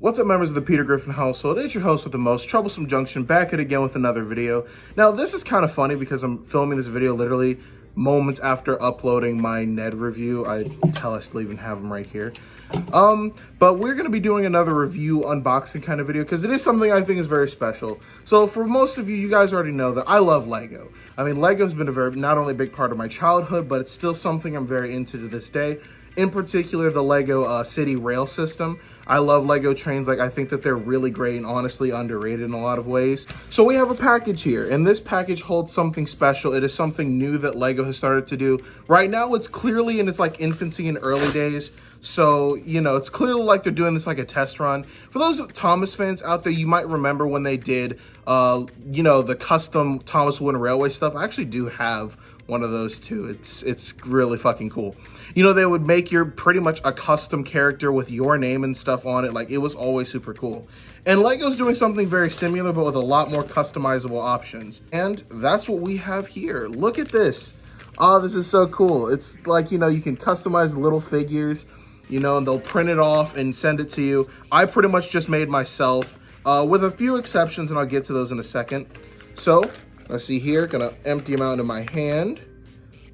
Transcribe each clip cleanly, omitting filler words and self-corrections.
What's up, members of the Peter Griffin household? It's your host with the most, Troublesome Junction, back at again with another video. Now, this is kind of funny because I'm filming this video literally moments after uploading my Ned review. I tell I still even have them right here. But we're going to be doing another review unboxing kind of video because it is something I think is very special. So for most of you, you guys already know that I love Lego. I mean, Lego has been a very, not only a big part of my childhood, but it's still something I'm very into to this day. In particular, the Lego City Rail system. I love Lego trains. Like, I think that they're really great and honestly underrated in a lot of ways. So we have a package here, and this package holds something special. It is something new that Lego has started to do. Right now, it's clearly in its like infancy and early days. So, you know, it's clearly like they're doing this like a test run. For those Thomas fans out there, you might remember when they did, you know, the custom Thomas Wooden Railway stuff. I actually do have one of those too. It's really fucking cool. You know, they would make your pretty much a custom character with your name and stuff on it. Like, it was always super cool. And Lego's doing something very similar, but with a lot more customizable options. And that's what we have here. Look at this. Oh, this is so cool. It's like, you know, you can customize little figures, you know, and they'll print it off and send it to you. I pretty much just made myself, with a few exceptions, and I'll get to those in a second. So, let's see here. Gonna empty them out into my hand.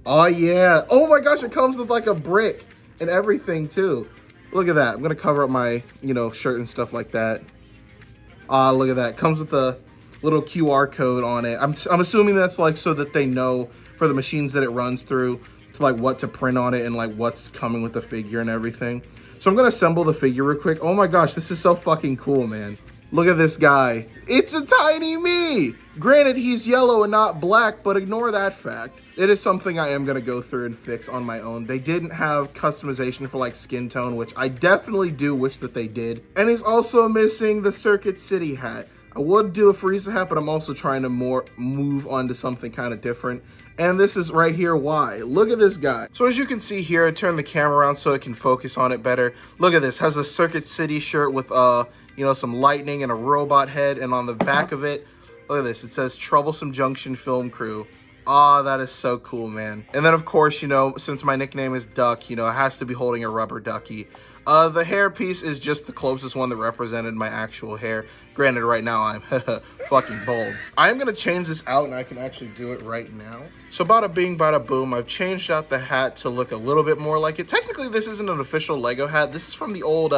Oh, yeah. Oh, my gosh. It comes with, like, a brick and everything, too. Look at that. I'm going to cover up my, you know, shirt and stuff like that. Ah, look at that. Comes with a little QR code on it. I'm assuming that's, like, so that they know for the machines that it runs through to, like, what to print on it and, like, what's coming with the figure and everything. So I'm going to assemble the figure real quick. Oh, my gosh. This is so fucking cool, man. Look at this guy. It's a tiny me. Granted, he's yellow and not black, but ignore that fact. It is something I am going to go through and fix on my own. They didn't have customization for like skin tone, which I definitely do wish that they did. And he's also missing the Circuit City hat. I would do a Frieza hat, but I'm also trying to move on to something kind of different. And this is right here why. Look at this guy. So as you can see here, I turned the camera around so it can focus on it better. Look at this. Has a Circuit City shirt with you know, some lightning and a robot head, and on the back of it, look at this. It says Troublesome Junction Film Crew. Ah, that is so cool, man. And then, of course, you know, since my nickname is Duck, you know, it has to be holding a rubber ducky. The hair piece is just the closest one that represented my actual hair. Granted, right now I'm fucking bald. I'm gonna change this out, and I can actually do it right now. So bada bing, bada boom, I've changed out the hat to look a little bit more like it. Technically, this isn't an official Lego hat. This is from the old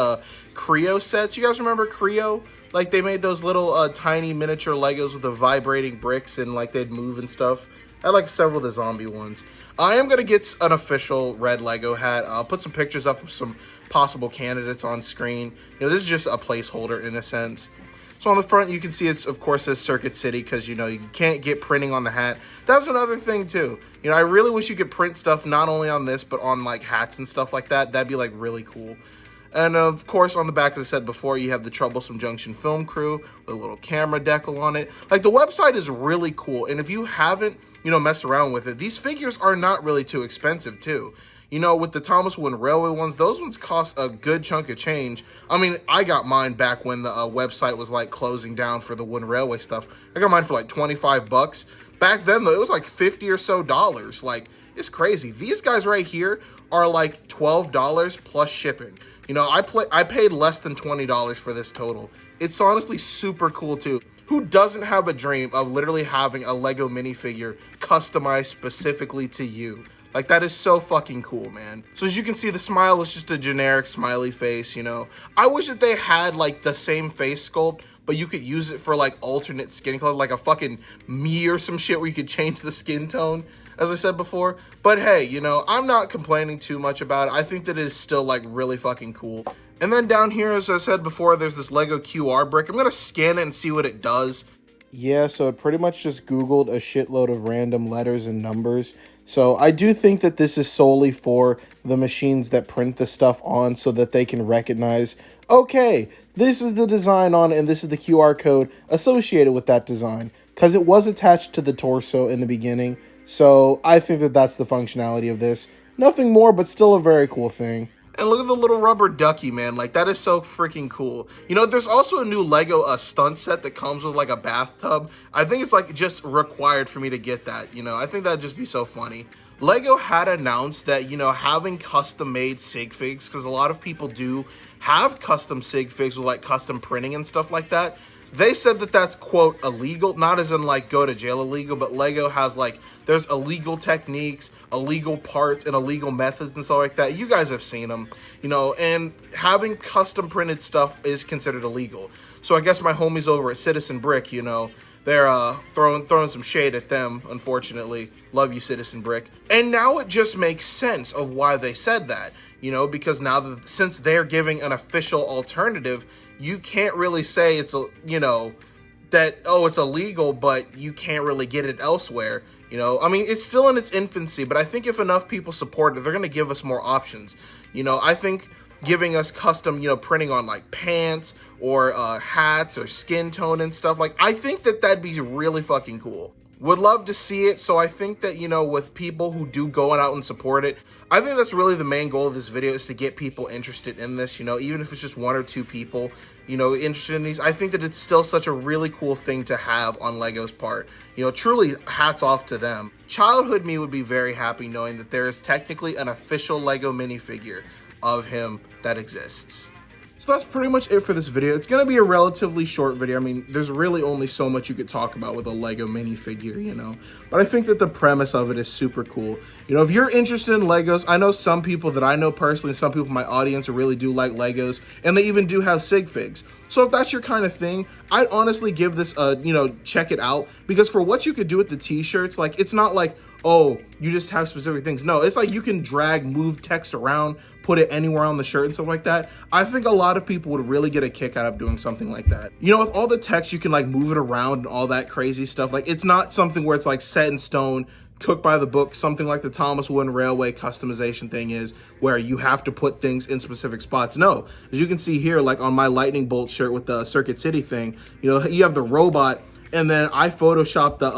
Creo sets. You guys remember Creo? Like, they made those little tiny miniature Legos with the vibrating bricks, and like they'd move and stuff. I like several of the zombie ones. I am gonna get an official red Lego hat. I'll put some pictures up of some possible candidates on screen. You know, this is just a placeholder in a sense. So on the front, you can see it's, of course, says Circuit City because, you know, you can't get printing on the hat. That's another thing, too. You know, I really wish you could print stuff not only on this, but on, like, hats and stuff like that. That'd be, like, really cool. And, of course, on the back, as I said before, you have the Troublesome Junction Film Crew with a little camera decal on it. Like, the website is really cool. And if you haven't, you know, messed around with it, these figures are not really too expensive, too. You know, with the Thomas Wooden Railway ones, those ones cost a good chunk of change. I mean, I got mine back when the website was, like, closing down for the Wooden Railway stuff. I got mine for, like, 25 bucks. Back then, though, it was, like, $50 or so. Like, it's crazy. These guys right here are, like, $12 plus shipping. You know, I paid less than $20 for this total. It's honestly super cool, too. Who doesn't have a dream of literally having a Lego minifigure customized specifically to you? Like, that is so fucking cool, man. So as you can see, the smile is just a generic smiley face, you know. I wish that they had, like, the same face sculpt, but you could use it for, like, alternate skin color, like a fucking me or some shit where you could change the skin tone, as I said before. But hey, you know, I'm not complaining too much about it. I think that it is still, like, really fucking cool. And then down here, as I said before, there's this Lego QR brick. I'm gonna scan it and see what it does. Yeah, so it pretty much just Googled a shitload of random letters and numbers. So I do think that this is solely for the machines that print the stuff on so that they can recognize, okay, this is the design on it and this is the QR code associated with that design. Because it was attached to the torso in the beginning. So I think that that's the functionality of this. Nothing more, but still a very cool thing. And look at the little rubber ducky, man. Like, that is so freaking cool. You know, there's also a new Lego stunt set that comes with, like, a bathtub. I think it's, like, just required for me to get that, you know. I think that'd just be so funny. Lego had announced that, you know, having custom made sig figs, because a lot of people do have custom sig figs with like custom printing and stuff like that. They said that that's, quote, illegal, not as in like go to jail illegal, but Lego has like, there's illegal techniques, illegal parts, and illegal methods and stuff like that. You guys have seen them, you know, and having custom printed stuff is considered illegal. So I guess my homies over at Citizen Brick, you know, they're throwing some shade at them, unfortunately. Love you, Citizen Brick. And now it just makes sense of why they said that, you know, because now that since they're giving an official alternative, you can't really say it's a, you know, that, oh, it's illegal, but you can't really get it elsewhere. You know, I mean, it's still in its infancy, but I think if enough people support it, they're going to give us more options. You know, I think giving us custom, you know, printing on like pants or hats or skin tone and stuff, like, I think that that'd be really fucking cool. Would love to see it. So I think that, you know, with people who do go out and support it, I think that's really the main goal of this video, is to get people interested in this, you know, even if it's just 1 or 2 people, you know, interested in these. I think that it's still such a really cool thing to have on Lego's part. You know, truly hats off to them. Childhood me would be very happy knowing that there is technically an official Lego minifigure of him that exists. So that's pretty much it for this video. It's going to be a relatively short video. I mean, there's really only so much you could talk about with a Lego minifigure, you know. But I think that the premise of it is super cool. You know, if you're interested in Legos, I know some people that I know personally, some people in my audience really do like Legos, and they even do have sig figs. So if that's your kind of thing, I'd honestly give this you know, check it out. Because for what you could do with the t-shirts, like, it's not like, oh, you just have specific things. No, it's like you can drag, move text around, put it anywhere on the shirt and stuff like that. I think a lot of people would really get a kick out of doing something like that. You know, with all the text, you can like move it around and all that crazy stuff. Like, it's not something where it's like set in stone, cooked by the book, something like the Thomas Wooden Railway customization thing is, where you have to put things in specific spots. No, as you can see here, like on my lightning bolt shirt with the Circuit City thing, you know, you have the robot, and then I photoshopped the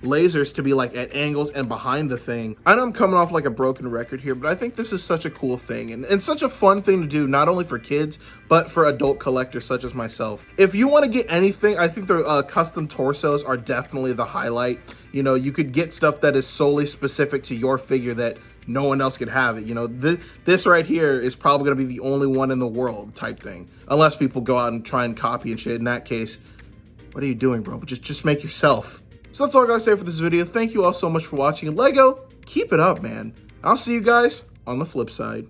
lasers to be like at angles and behind the thing. I know I'm coming off like a broken record here, but I think this is such a cool thing and such a fun thing to do, not only for kids, but for adult collectors such as myself. If you want to get anything, I think the custom torsos are definitely the highlight. You know, you could get stuff that is solely specific to your figure that no one else could have it. You know, this right here is probably going to be the only one in the world type thing. Unless people go out and try and copy and shit. In that case, what are you doing, bro? Just make yourself. So that's all I gotta say for this video. Thank you all so much for watching. Lego, keep it up, man. I'll see you guys on the flip side.